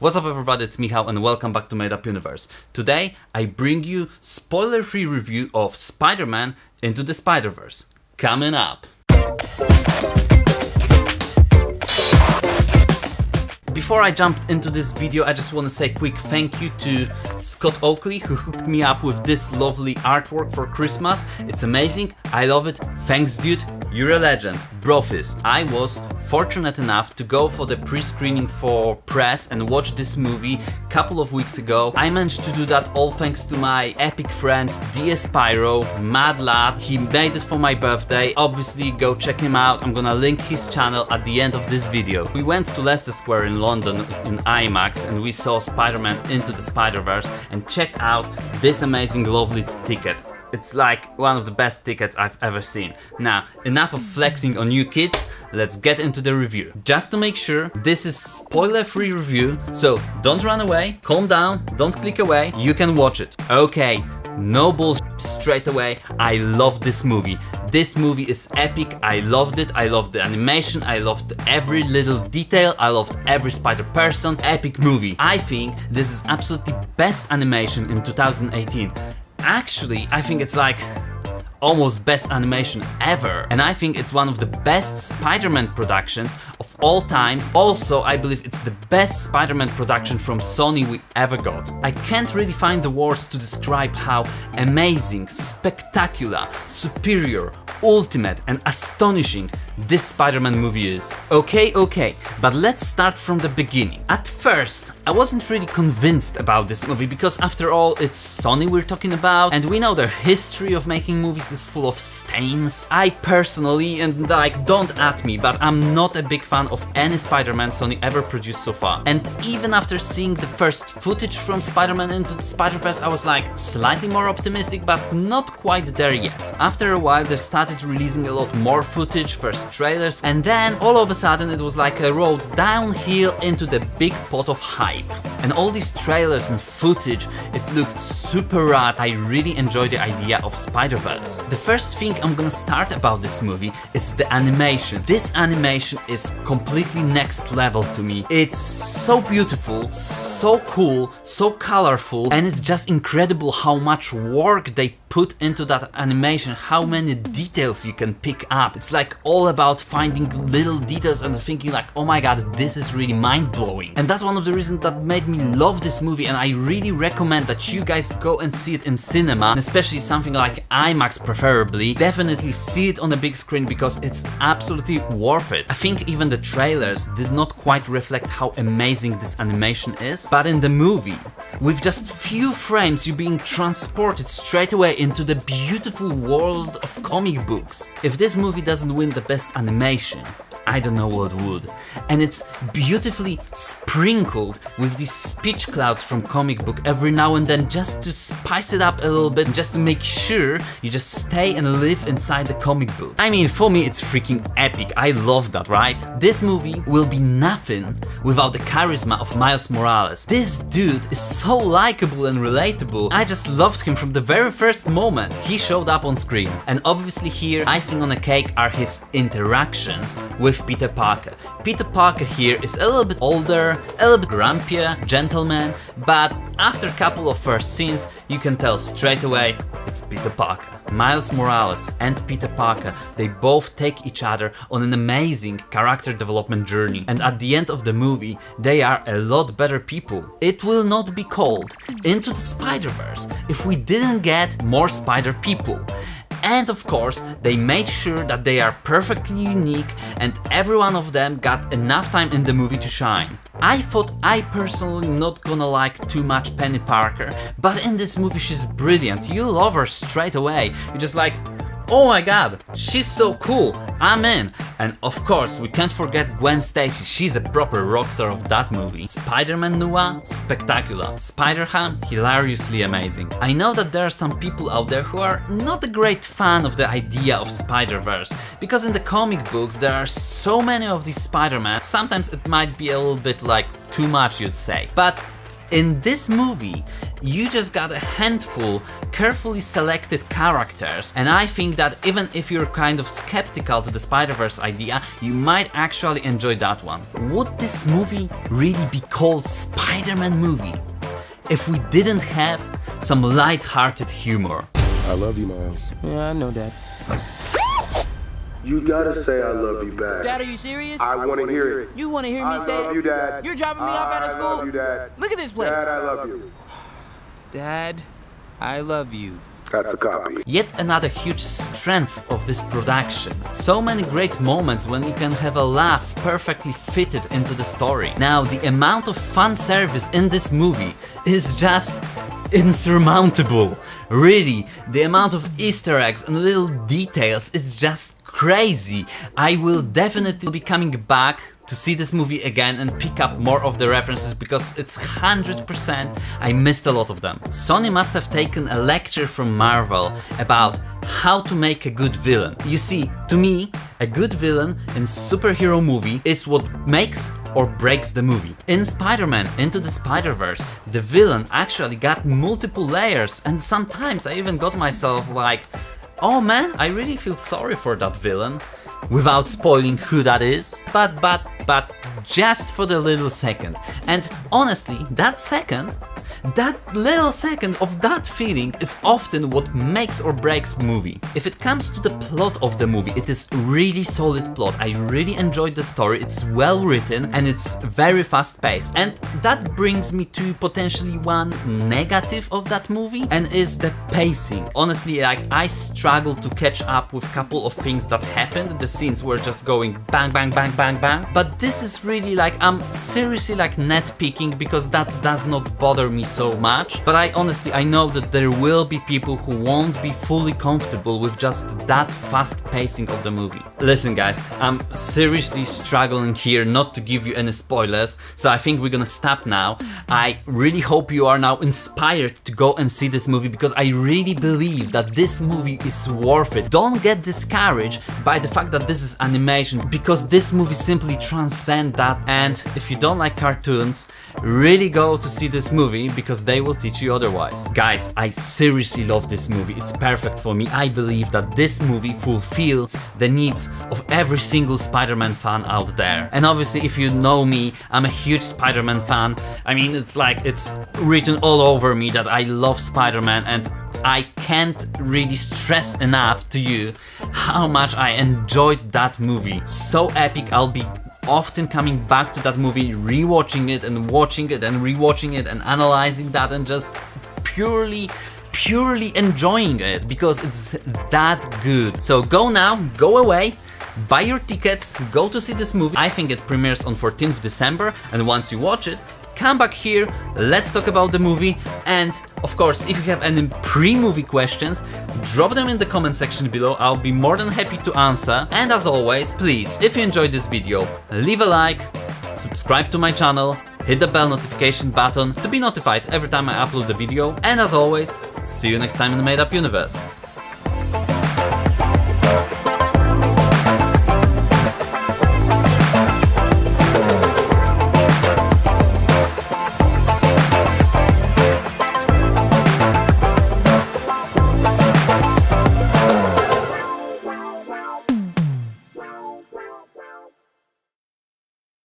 What's up everybody, it's Michał and welcome back to Made Up Universe. Today I bring you spoiler-free review of Spider-Man Into the Spider-Verse. Coming up! Before I jump into this video, I just want to say a quick thank you to Scott Oakley, who hooked me up with this lovely artwork for Christmas. It's amazing, I love it, thanks dude, you're a legend, brofist. I was fortunate enough to go for the pre-screening for press and watch this movie a couple of weeks ago. I managed to do that all thanks to my epic friend DS Pyro, mad lad. He made it for my birthday. Obviously go check him out, I'm gonna link his channel at the end of this video. We went to Leicester Square in London in IMAX and we saw Spider-Man Into the Spider-Verse, and check out this amazing lovely ticket. It's like one of the best tickets I've ever seen. Now, enough of flexing on you kids, let's get into the review. Just to make sure, this is spoiler-free review, so don't run away, calm down, don't click away, you can watch it. Okay, no bullshit straight away, I love this movie. This movie is epic, I loved it, I loved the animation, I loved every little detail, I loved every spider person, epic movie. I think this is absolutely best animation in 2018. Actually, I think it's like almost best animation ever, and I think it's one of the best Spider-Man productions of all times. Also, I believe it's the best Spider-Man production from Sony we ever got. I can't really find the words to describe how amazing, spectacular, superior, ultimate and astonishing this Spider-Man movie is. Okay, but let's start from the beginning. At first, I wasn't really convinced about this movie because after all, it's Sony we're talking about and we know their history of making movies is full of stains. I personally, and like don't at me, but I'm not a big fan of any Spider-Man Sony ever produced so far. And even after seeing the first footage from Spider-Man Into the Spider-Verse, I was like slightly more optimistic, but not quite there yet. After a while, they started releasing a lot more footage, first trailers, and then all of a sudden it was like a road downhill into the big pot of hype. And all these trailers and footage, it looked super rad. I really enjoyed the idea of Spider-Verse. The first thing I'm gonna start about this movie is the animation. This animation is completely next level to me. It's so beautiful, so cool, so colorful, and it's just incredible how much work they put into that animation, how many details you can pick up. It's like all about finding little details and thinking like, oh my god, this is really mind-blowing. And that's one of the reasons that made me love this movie, and I really recommend that you guys go and see it in cinema, and especially something like IMAX preferably. Definitely see it on a big screen because it's absolutely worth it. I think even the trailers did not quite reflect how amazing this animation is, but in the movie, with just few frames, you're being transported straight away into the beautiful world of comic books. If this movie doesn't win the best animation, I don't know what would. And it's beautifully sprinkled with these speech clouds from comic book every now and then, just to spice it up a little bit, just to make sure you just stay and live inside the comic book. I mean, for me it's freaking epic, I love that, right? This movie will be nothing without the charisma of Miles Morales. This dude is so likable and relatable. I just loved him from the very first moment he showed up on screen. And obviously here, icing on a cake are his interactions with Peter Parker. Peter Parker here is a little bit older, a little bit grumpier, gentleman, but after a couple of first scenes, you can tell straight away it's Peter Parker. Miles Morales and Peter Parker, they both take each other on an amazing character development journey, and at the end of the movie, they are a lot better people. It will not be called Into the Spider-Verse if we didn't get more spider people. And of course, they made sure that they are perfectly unique and every one of them got enough time in the movie to shine. I thought I personally not gonna like too much Penny Parker, but in this movie she's brilliant. You love her straight away. You're just like, oh my god, she's so cool, I'm in. And of course, we can't forget Gwen Stacy, she's a proper rockstar of that movie. Spider-Man Noir, spectacular. Spider-Ham, hilariously amazing. I know that there are some people out there who are not a great fan of the idea of Spider-Verse, because in the comic books there are so many of these Spider-Man, sometimes it might be a little bit like too much, you'd say. But in this movie, You just got a handful carefully selected characters, and I think that even if you're kind of skeptical to the Spider-Verse idea, you might actually enjoy that one. Would this movie really be called Spider-Man movie if we didn't have some light-hearted humor? I love you, Miles. Yeah, I know that. You gotta say I love you back. Dad, are you serious? I wanna hear it. You want to hear me say I love it? you, Dad. You're dropping me off out of school? I love you, Dad. Look at this place. Dad, I love you. Dad, I love you. That's a copy. Yet another huge strength of this production. So many great moments when you can have a laugh perfectly fitted into the story. Now, the amount of fan service in this movie is just insurmountable. Really, the amount of Easter eggs and little details is just crazy. I will definitely be coming back to see this movie again and pick up more of the references because it's 100% I missed a lot of them. Sony must have taken a lecture from Marvel about how to make a good villain. You see, to me, a good villain in superhero movie is what makes or breaks the movie. In Spider-Man Into the Spider-Verse, the villain actually got multiple layers, and sometimes I even got myself like, oh man, I really feel sorry for that villain, without spoiling who that is. But just for the little second. And honestly, that little second of that feeling is often what makes or breaks movie. If it comes to the plot of the movie, it is really solid plot. I really enjoyed the story, it's well written and it's very fast paced. And that brings me to potentially one negative of that movie, and is the pacing. Honestly, like, I struggled to catch up with a couple of things that happened. The scenes were just going bang bang bang bang bang. But this is really like, I'm seriously like nitpicking because that does not bother me so much, but I know that there will be people who won't be fully comfortable with just that fast pacing of the movie. Listen guys, I'm seriously struggling here not to give you any spoilers, so I think we're gonna stop now. I really hope you are now inspired to go and see this movie because I really believe that this movie is worth it. Don't get discouraged by the fact that this is animation, because this movie simply transcends that, and if you don't like cartoons, really go to see this movie because they will teach you otherwise. Guys, I seriously love this movie. It's perfect for me. I believe that this movie fulfills the needs of every single Spider-Man fan out there. And obviously, if you know me, I'm a huge Spider-Man fan. I mean, it's like, it's written all over me that I love Spider-Man, and I can't really stress enough to you how much I enjoyed that movie. So epic. I'll be often coming back to that movie, rewatching it and watching it and rewatching it and analyzing that and just purely enjoying it because it's that good. So go now, go away, buy your tickets, go to see this movie. I think it premieres on 14th December, and once you watch it, come back here, let's talk about the movie. And of course, if you have any pre-movie questions, drop them in the comment section below. I'll be more than happy to answer. And as always, please, if you enjoyed this video, leave a like, subscribe to my channel, hit the bell notification button to be notified every time I upload the video. And as always, see you next time in the Made Up Universe.